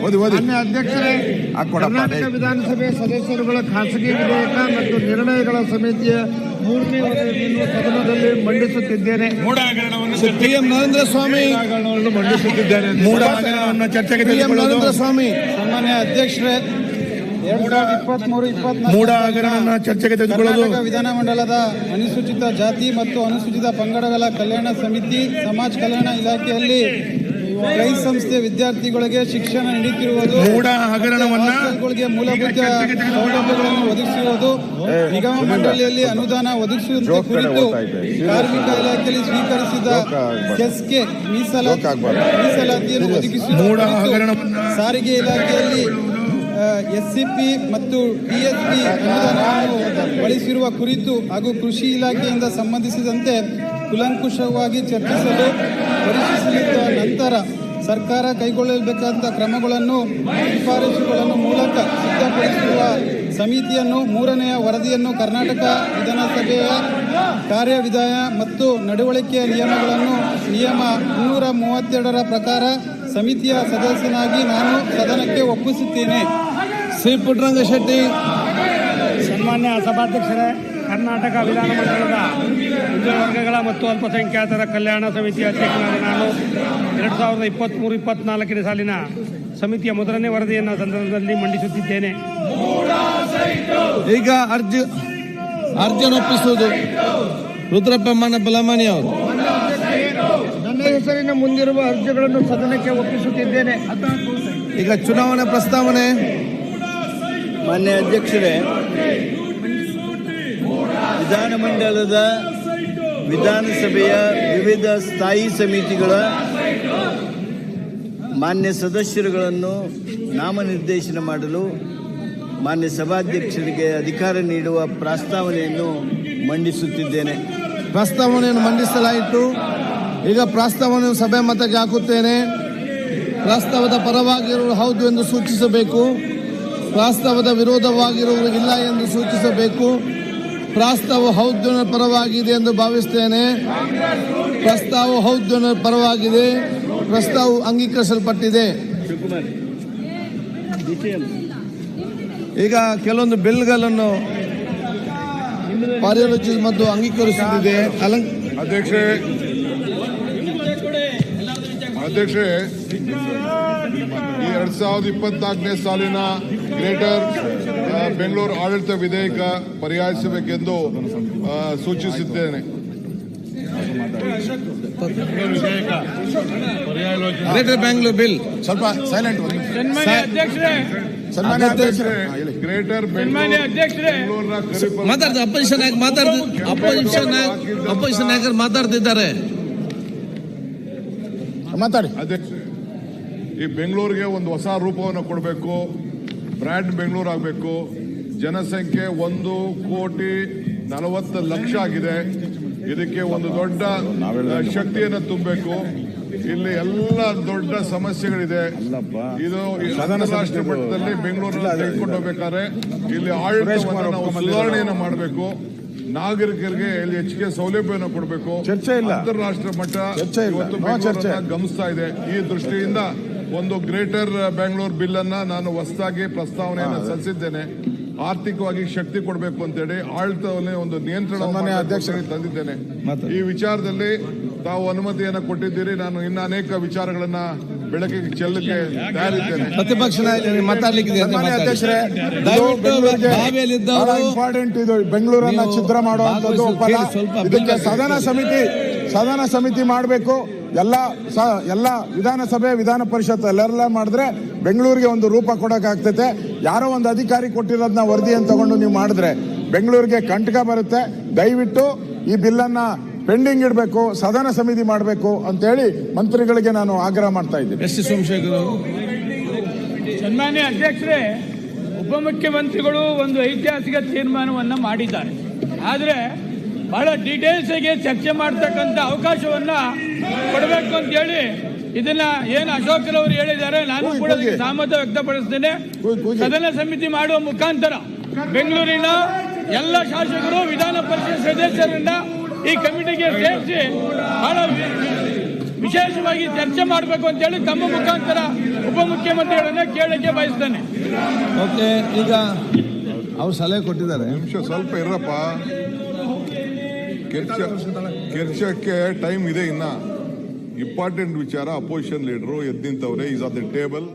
ಮಾನ್ಯ ಅಧ್ಯಕ್ಷರೇ, ಕರ್ನಾಟಕ ವಿಧಾನಸಭೆ ಸದಸ್ಯರುಗಳ ಖಾಸಗಿ ವಿಧೇಯಕ ಮತ್ತು ನಿರ್ಣಯಗಳ ಸಮಿತಿಯ 3ನೇ ವರದಿಯನ್ನು ಸದನದಲ್ಲಿ ಮಂಡಿಸುತ್ತಿದ್ದೇನೆ. PM ನರೇಂದ್ರ ಸ್ವಾಮಿ ಮಂಡಿಸುತ್ತಿದ್ದೇನೆ. ಚರ್ಚೆಗೆ ನರೇಂದ್ರ ಸ್ವಾಮಿ ಸನ್ಮಾನ್ಯ ಅಧ್ಯಕ್ಷರೇ, 2023-24 ಮೂಡ ಹಗರಣ ಚರ್ಚೆಗೆ ತೆಗೆದುಕೊಳ್ಳಲು ವಿಧಾನಮಂಡಲದ ಅನುಸೂಚಿತ ಜಾತಿ ಮತ್ತು ಅನುಸೂಚಿತ ಪಂಗಡಗಳ ಕಲ್ಯಾಣ ಸಮಿತಿ ಸಮಾಜ ಕಲ್ಯಾಣ ಇಲಾಖೆಯಲ್ಲಿ ಕೈ ಸಂಸ್ಥೆ ವಿದ್ಯಾರ್ಥಿಗಳಿಗೆ ಶಿಕ್ಷಣ ನೀಡುತ್ತಿರುವುದು, ಮೂಡ ಹಗರಣವನ್ನ ಮೂಲಭೂತ ಸೌಲಭ್ಯಗಳನ್ನು ಒದಗಿಸುವುದು, ನಿಗಮ ಮಂಡಳಿಯಲ್ಲಿ ಅನುದಾನ ಒದಗಿಸುವುದು ಕುರಿತು ಕಾರ್ಮಿಕ ಇಲಾಖೆಯಲ್ಲಿ ಸ್ವೀಕರಿಸಿದ ಸೆಸ್ಗೆ ಮೀಸಲಾತಿಯನ್ನು ಒದಗಿಸುವುದು, ಸಾರಿಗೆ ಇಲಾಖೆಯಲ್ಲಿ SCP ಮತ್ತು TSP ಅನುದಾನವನ್ನು ಬಳಸಿರುವ ಕುರಿತು ಹಾಗೂ ಕೃಷಿ ಇಲಾಖೆಯಿಂದ ಸಂಬಂಧಿಸಿದಂತೆ ಕೂಲಂಕುಷವಾಗಿ ಚರ್ಚಿಸಲು ಪರಿಶೀಲಿಸಿದ ನಂತರ ಸರ್ಕಾರ ಕೈಗೊಳ್ಳಬೇಕಾದ ಕ್ರಮಗಳನ್ನು ಶಿಫಾರಸುಗಳನ್ನು ಮೂಲಕ ಸಿದ್ಧಪಡಿಸಿರುವ ಸಮಿತಿಯನ್ನು 3ನೇ ವರದಿಯನ್ನು ಕರ್ನಾಟಕ ವಿಧಾನಸಭೆಯ ಕಾರ್ಯವಿಧಾನ ಮತ್ತು ನಡವಳಿಕೆಯ ನಿಯಮ 232ರ ಪ್ರಕಾರ ಸಮಿತಿಯ ಸದಸ್ಯನಾಗಿ ನಾನು ಸದನಕ್ಕೆ ಒಪ್ಪಿಸುತ್ತೇನೆ. ಶ್ರೀ ಪುಟ್ಟರಂಗ ಶೆಟ್ಟಿ. ಸನ್ಮಾನ್ಯ ಸಭಾಧ್ಯಕ್ಷರೇ, ಕರ್ನಾಟಕ ವಿಧಾನಮಂಡಲದ ಹಿಂದುಳಿದ ವರ್ಗಗಳ ಮತ್ತು ಅಲ್ಪಸಂಖ್ಯಾತರ ಕಲ್ಯಾಣ ಸಮಿತಿಯ ಅಧ್ಯಕ್ಷನಾದ ನಾನು 2023-24 ಸಾಲಿನ ಸಮಿತಿಯ 1ನೇ ವರದಿಯನ್ನು ಸದನದಲ್ಲಿ ಮಂಡಿಸುತ್ತಿದ್ದೇನೆ. ಈಗ ಅರ್ಜುನ್ ಒಪ್ಪಿಸುವುದು ರುದ್ರಪ್ಪ ಬಲಮಾನಿ ಅವರು. ನನ್ನ ಹೆಸರಿನ ಮುಂದಿರುವ ಅರ್ಜಿಗಳನ್ನು ಸದನಕ್ಕೆ ಒಪ್ಪಿಸುತ್ತಿದ್ದೇನೆ. ಈಗ ಚುನಾವಣೆ ಪ್ರಸ್ತಾವನೆ. ಮಾನ್ಯ ಅಧ್ಯಕ್ಷರೇ, ವಿಧಾನಮಂಡಲದ ವಿಧಾನಸಭೆಯ ವಿವಿಧ ಸ್ಥಾಯಿ ಸಮಿತಿಗಳ ಮಾನ್ಯ ಸದಸ್ಯರುಗಳನ್ನು ನಾಮನಿರ್ದೇಶನ ಮಾಡಲು ಮಾನ್ಯ ಸಭಾಧ್ಯಕ್ಷರಿಗೆ ಅಧಿಕಾರ ನೀಡುವ ಪ್ರಸ್ತಾವನೆಯನ್ನು ಮಂಡಿಸುತ್ತಿದ್ದೇನೆ. ಪ್ರಸ್ತಾವನೆಯನ್ನು ಮಂಡಿಸಲಾಯಿತು. ಈಗ ಪ್ರಸ್ತಾವನೆಯನ್ನು ಸಭೆ ಮತಕ್ಕೆ ಹಾಕುತ್ತೇನೆ. ಪ್ರಸ್ತಾವದ ಪರವಾಗಿರುವವರು ಹೌದು ಎಂದು ಸೂಚಿಸಬೇಕು. ಪ್ರಸ್ತಾವದ ವಿರೋಧವಾಗಿರುವವರು ಇಲ್ಲ ಎಂದು ಸೂಚಿಸಬೇಕು. ಪ್ರಸ್ತಾವ ಹೌದು ಪರವಾಗಿದೆ ಎಂದು ಭಾವಿಸ್ತೇನೆ. ಪ್ರಸ್ತಾವ ಹೌದು ಪರವಾಗಿದೆ. ಪ್ರಸ್ತಾವ ಅಂಗೀಕರಿಸಲ್ಪಟ್ಟಿದೆ. ಈಗ ಕೆಲವೊಂದು ಬಿಲ್ಗಳನ್ನು ಪರ್ಯಾಲೋಚಿಸಿ ಮತ್ತು ಅಂಗೀಕರಿಸುತ್ತಿದೆ. ಅಧ್ಯಕ್ಷರೇ, ಈ 2024ನೇ ಸಾಲಿನ ಗ್ರೇಟರ್ ಬೆಂಗಳೂರು ಆಡಳಿತ ವಿಧೇಯಕ ಪರಿಹರಿಸಬೇಕೆಂದು ಸೂಚಿಸಿದ್ದೇನೆ. ಗ್ರೇಟರ್ ಬೆಂಗಳೂರು ಬಿಲ್ ಸ್ವಲ್ಪ ಸೈಲೆಂಟ್. ಗ್ರೇಟರ್ ಮಾತಾಡ್ತಾರೆ. ಅಪೋಸಿಷನ್ ನಾಯಕರು ಮಾತಾಡ್ತಿದ್ದಾರೆ. ಮಾತಾಡಿ. ಈ ಬೆಂಗಳೂರಿಗೆ ಒಂದು ಹೊಸ ರೂಪವನ್ನು ಕೊಡಬೇಕು. ಬ್ರ್ಯಾಂಡ್ ಬೆಂಗಳೂರು ಆಗಬೇಕು. ಜನಸಂಖ್ಯೆ 1,40,00,000 ಆಗಿದೆ. ಇದಕ್ಕೆ ಒಂದು ದೊಡ್ಡ ಶಕ್ತಿಯನ್ನು ತುಂಬಬೇಕು. ಇಲ್ಲಿ ಎಲ್ಲ ದೊಡ್ಡ ಸಮಸ್ಯೆಗಳಿದೆ. ಇದು ಅಂತಾರಾಷ್ಟ್ರೀಯ ಮಟ್ಟದಲ್ಲಿ ಬೆಂಗಳೂರನ್ನ ತೆಗೆದುಕೊಂಡು ಹೋಗ್ಬೇಕಾದ್ರೆ ಇಲ್ಲಿ ಆಡಳಿತವನ್ನು ನಾವು ಸುಧಾರಣೆಯನ್ನು ಮಾಡಬೇಕು. ನಾಗರಿಕರಿಗೆ ಇಲ್ಲಿ ಹೆಚ್ಚಿಗೆ ಸೌಲಭ್ಯವನ್ನು ಕೊಡಬೇಕು. ಅಂತಾರಾಷ್ಟ್ರೀಯ ಮಟ್ಟ ಇವತ್ತು ಬೆಂಗಳೂರನ್ನ ಗಮನಿಸ್ತಾ ಇದೆ. ಈ ದೃಷ್ಟಿಯಿಂದ ಒಂದು ಗ್ರೇಟರ್ ಬೆಂಗಳೂರು ಬಿಲ್ ಅನ್ನ ನಾನು ಹೊಸದಾಗಿ ಪ್ರಸ್ತಾವನೆಯನ್ನು ಸಲ್ಲಿಸಿದ್ದೇನೆ. ಆರ್ಥಿಕವಾಗಿ ಶಕ್ತಿ ಕೊಡಬೇಕು ಅಂತೇಳಿ ಆಡಳಿತವನ್ನೇ ಒಂದು ನಿಯಂತ್ರಣ ಅಧ್ಯಕ್ಷರಿಗೆ ತಂದಿದ್ದೇನೆ. ಈ ವಿಚಾರದಲ್ಲಿ ತಾವು ಅನುಮತಿಯನ್ನು ಕೊಟ್ಟಿದ್ದೀರಿ. ನಾನು ಇನ್ನು ಅನೇಕ ವಿಚಾರಗಳನ್ನ ಬೆಳಕಿಗೆ ಚೆಲ್ಲಕ್ಕೆ ತಯಾರಿದ್ದೇನೆ. ಪ್ರತಿಪಕ್ಷ ಮಾತಾಡ್ಲಿಕ್ಕೆ ಇಂಪಾರ್ಟೆಂಟ್ ಇದು. ಬೆಂಗಳೂರನ್ನ ಛಿದ್ರ ಮಾಡುವಂತದ್ದು ಇದಕ್ಕೆ ಸದನ ಸಮಿತಿ ಮಾಡಬೇಕು. ಎಲ್ಲ ವಿಧಾನಸಭೆ ವಿಧಾನ ಪರಿಷತ್ ಎಲ್ಲರೆಲ್ಲ ಮಾಡಿದ್ರೆ ಬೆಂಗಳೂರಿಗೆ ಒಂದು ರೂಪ ಕೊಡೋಕ್ಕಾಗ್ತೈತೆ. ಯಾರೋ ಒಂದು ಅಧಿಕಾರಿ ಕೊಟ್ಟಿರೋದನ್ನ ವರದಿಯನ್ನು ತಗೊಂಡು ನೀವು ಮಾಡಿದ್ರೆ ಬೆಂಗಳೂರಿಗೆ ಕಂಟಕ ಬರುತ್ತೆ. ದಯವಿಟ್ಟು ಈ ಬಿಲ್ಲನ್ನ ಪೆಂಡಿಂಗ್ ಇಡಬೇಕು, ಸದನ ಸಮಿತಿ ಮಾಡಬೇಕು ಅಂತೇಳಿ ಮಂತ್ರಿಗಳಿಗೆ ನಾನು ಆಗ್ರಹ ಮಾಡ್ತಾ ಇದ್ದೀನಿ. ಎಸ್ ಸೋಮಶೇಖರ್. ಸನ್ಮಾನ್ಯ ಅಧ್ಯಕ್ಷರೇ, ಉಪಮುಖ್ಯಮಂತ್ರಿಗಳು ಒಂದು ಐತಿಹಾಸಿಕ ತೀರ್ಮಾನವನ್ನು ಮಾಡಿದ್ದಾರೆ. ಆದರೆ ಬಹಳ ಡೀಟೇಲ್ಸ್ಗೆ ಚರ್ಚೆ ಮಾಡ್ತಕ್ಕಂಥ ಅವಕಾಶವನ್ನ ಕೊಡಬೇಕು ಅಂತ ಹೇಳಿ ಇದನ್ನ ಏನು ಅಶೋಕ್ರವರು ಹೇಳಿದ್ದಾರೆ, ನಾನು ಕೂಡ ಸಹಮತ ವ್ಯಕ್ತಪಡಿಸ್ತೇನೆ. ಸದನ ಸಮಿತಿ ಮಾಡುವ ಮುಖಾಂತರ ಬೆಂಗಳೂರಿನ ಎಲ್ಲ ಶಾಸಕರು ವಿಧಾನ ಪರಿಷತ್ ಸದಸ್ಯರನ್ನ ಈ ಕಮಿಟಿಗೆ ಸೇರಿಸಿ ಬಹಳ ವಿಶೇಷವಾಗಿ ಚರ್ಚೆ ಮಾಡಬೇಕು ಅಂತ ಹೇಳಿ ತಮ್ಮ ಮುಖಾಂತರ ಉಪಮುಖ್ಯ ಮುಖ್ಯಮಂತ್ರಿಗಳನ್ನ ಕೇಳಕ್ಕೆ ಬಯಸ್ತೇನೆ. ಓಕೆ, ಈಗ ಅವ್ರು ಸಲಹೆ ಕೊಟ್ಟಿದ್ದಾರೆ. ನಿಮಿಷ ಸ್ವಲ್ಪ ಇರಪ್ಪ, ಕೆರ್ಚಕ್ಕೆ ಟೈಮ್ ಇದೆ. ಇನ್ನ ಇಂಪಾರ್ಟೆಂಟ್ ವಿಚಾರ, ಅಪೋಸಿಷನ್ ಲೀಡರು ಎದ್ದು ನಿಂತವ್ರೆ. Is on the table.